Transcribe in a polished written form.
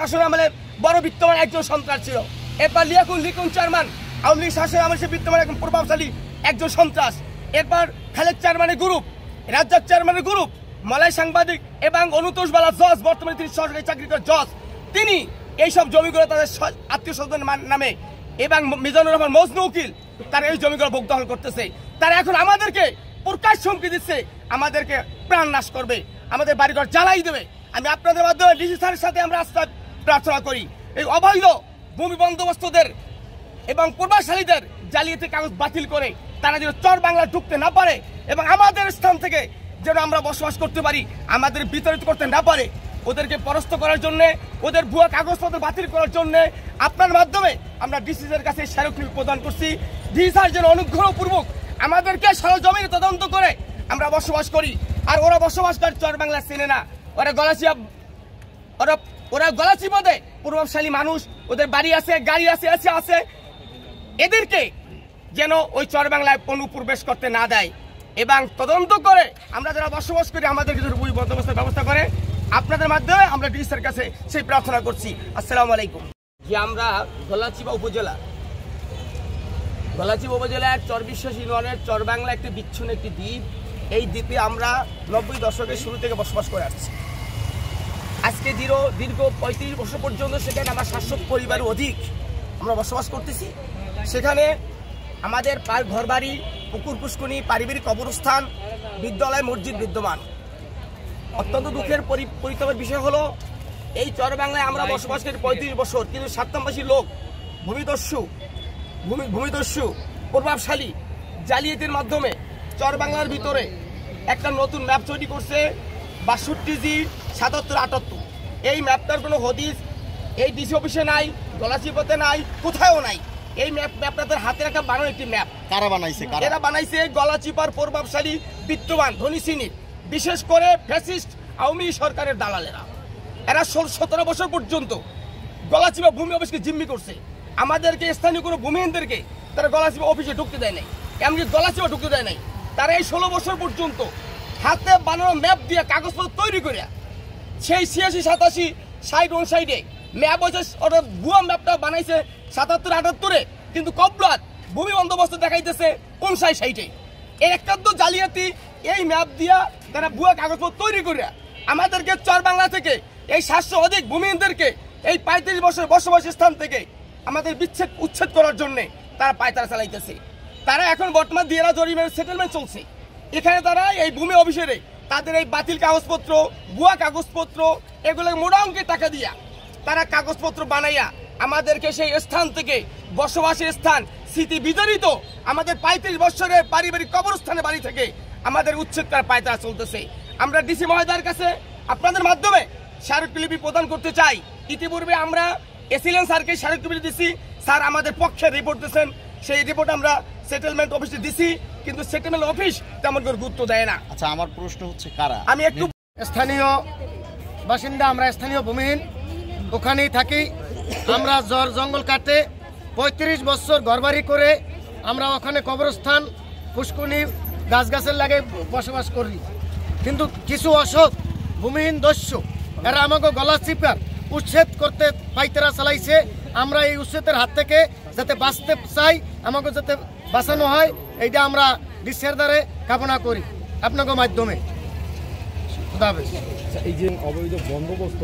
শাসন আমলে বড় বিত্তমান একজন সন্ত্রাস ছিল। এরপর লিকুন চেয়ারম্যান আওয়ামী লীগ শাসন আমলে সে বিত্তমান একজন প্রভাবশালী একজন সন্ত্রাস। এরপর খালেদ চেয়ারম্যানের গ্রুপ, রাজ্জাক চেয়ারম্যানের গ্রুপ, মালাই সাংবাদিক এবং অনুতোষবালা জজ, বর্তমানে তিনি সরকারি চাকরি করে জজ, তিনি এইসব জমিগুলো তাদের আত্মীয় স্বজনের নামে এবং মিজানুর রহমান মজনু উকিল তারা এই জমিগুলো ভোগ দখল করতেছে। তারা এখন আমাদেরকে প্রকাশ হুমকি দিচ্ছে, আমাদেরকে প্রাণ নাশ করবে, আমাদের বাড়িঘর জ্বালাই দেবে। আমি আপনাদের মাধ্যমে ডিসি স্যারের সাথে আমরা আস্থা প্রার্থনা করি, এই অবৈধ ভূমি বন্দোবস্তদের এবং প্রভাবশালীদের জালিয়াতি কাগজ বাতিল করে তারা যেন চর বাংলা ঢুকতে না পারে এবং আমাদের স্থান থেকে যেন আমরা বসবাস করতে পারি, আমাদের বিতাড়িত করতে না পারে, ওদেরকে পরাস্ত করার জন্য, ওদের ভুয়া কাগজপত্র বাতিল করার জন্য আপনার মাধ্যমে আমরা ডিসি স্যারের কাছে স্মারকলিপি প্রদান করছি। ডিসি স্যার যেন অনুগ্রহপূর্বক আমাদেরকে সরজমিনে তদন্ত করে আমরা বসবাস করি। আর ওরা বসবাস করে চর বাংলা চেনে না, ওরা গলাচিপাতে প্রভাবশালী মানুষ, ওদের বাড়ি আছে, গাড়ি আছে, আছে, এদেরকে যেন ওই চর বাংলায় অনুপ্রবেশ করতে না দেয় এবং তদন্ত করে আমরা যারা বসবাস করি আমাদের কিছু ভূমি বন্দোবস্তের ব্যবস্থা করে আপনাদের মাধ্যমে আমরা ডিসি স্যারের কাছে সেই প্রার্থনা করছি। আসসালামু আলাইকুম। যে আমরা গলাচিপা উপজেলার চরবিশ্বাস ইউনিয়নের চর বাংলা একটি বিচ্ছিন্ন একটি দ্বীপ। এই দ্বীপে আমরা 90 দশকের শুরু থেকে বসবাস করে আসছি। আজকে দীর্ঘ 35 বছর পর্যন্ত সেখানে আমার 700 পরিবারের অধিক আমরা বসবাস করতেছি। সেখানে আমাদের ঘরবাড়ি, পুকুর পুষ্কুনি, পারিবারিক কবরস্থান, বিদ্যালয়, মসজিদ বিদ্যমান। অত্যন্ত দুঃখের পরিতাপের বিষয় হলো এই চর বাংলায় আমরা বসবাস করি 35 বছর, কিন্তু সাততামবাসী লোক ভূমিদস্যু প্রভাবশালী জালিয়াতির মাধ্যমে চর বাংলার ভিতরে একটা নতুন ম্যাপ তৈরি করছে 62G 7778। এই ম্যাপটার কোনো হদিস এই ডিসি অফিসে নাই, গলাচিপাতে নাই, কোথাও নাই। এই ম্যাপটা তাদের হাতে রাখা বানানো একটি ম্যাপ। কারা বানাইছে? এরা বানাইছে গলাচিপার প্রভাবশালী বিত্তমান ধনী শ্রেণীর, বিশেষ করে ফ্যাসিস্ট আওয়ামী সরকারের দালালেরা। এরা 17 বছর পর্যন্ত গলাচিপা ভূমি অফিসকে জিম্মি করছে। আমাদেরকে স্থানীয় কোনো ভূমিহীনদেরকে তারা গলাচিপা অফিসে ঢুকতে দেয় নাই, এমনকি গলাচিপা ঢুকতে দেয় নাই। তারা এই 16 বছর পর্যন্ত হাতে বানানো ম্যাপ দিয়ে কাগজপত্র তৈরি করে সেই 86, 87, 60, 59 ম্যাপ হয়েছে, ওটা ভুয়া ম্যাপটা বানাইছে 77, 78, কিন্তু কবলাত ভূমি বন্দোবস্ত দেখাইতেছে 59, 60। এর একান্ত জালিয়াতি এই ম্যাপ দিয়া তারা ভুয়া কাগজপত্র তৈরি করে আমাদেরকে চর বাংলা থেকে এই 700 অধিক ভূমিহীনদেরকে এই 35 বছর বসবাস স্থান থেকে আমাদের উচ্ছেদ করার জন্য তারা পায়তারা চালাইতেছে। তারা এখন বর্তমান দিয়েরা জরিমের সেটেলমেন্ট চলছে। এখানে তারা এই ভূমি অফিসে তাদের এই বাতিল কাগজপত্র, ভুয়া কাগজপত্র, এগুলো মোটা অঙ্কের টাকা দিয়া তারা কাগজপত্র বানাইয়া আমাদেরকে সেই স্থান থেকে, বসবাসের স্থান স্মৃতি বিজড়িত আমাদের 35 বছরের পারিবারিক কবরস্থানের বাড়ি থেকে আমাদের উচ্ছেদ করার পায়তারা চলতেছে। আমরা ডিসি মহোদয়ের কাছে আপনাদের মাধ্যমে স্মারকলিপি প্রদান করতে চাই। ইতিপূর্বে আমরা এসিলেন স্যারকে স্মারকলিপি দিচ্ছি, স্যার আমাদের পক্ষে রিপোর্ট দিয়েছেন, সেই রিপোর্ট আমরা সেটেলমেন্ট অফিসে দিছি, কিন্তু সেটেলমেন্ট অফিস তেমন করে গুরুত্ব দেয় না। আচ্ছা, আমার প্রশ্ন হচ্ছে কারা? আমি একটু স্থানীয় বাসিন্দা, আমরা স্থানীয় ভূমিহীন, ওখানেই থাকি। আমরা জঙ্গল কাটে 35 বছর ঘরবাড়ি করে আমরা ওখানে কবরস্থান, পুষ্কুনি, গাছের লাগে বসবাস করি। কিন্তু কিছু অসৎ ভূমিহীন দস্যু এরা আমাকে গলা চিপার উচ্ছেদ করতে পাইতারা চালাইছে। আমরা এই উচ্ছেদের হাত থেকে যাতে বাঁচতে চাই, আমাকে যাতে বাঁচানো হয়, এইটা আমরা ডিসির দ্বারে কামনা করি আপনাকে মাধ্যমে। এই যে অবৈধ বন্দোবস্ত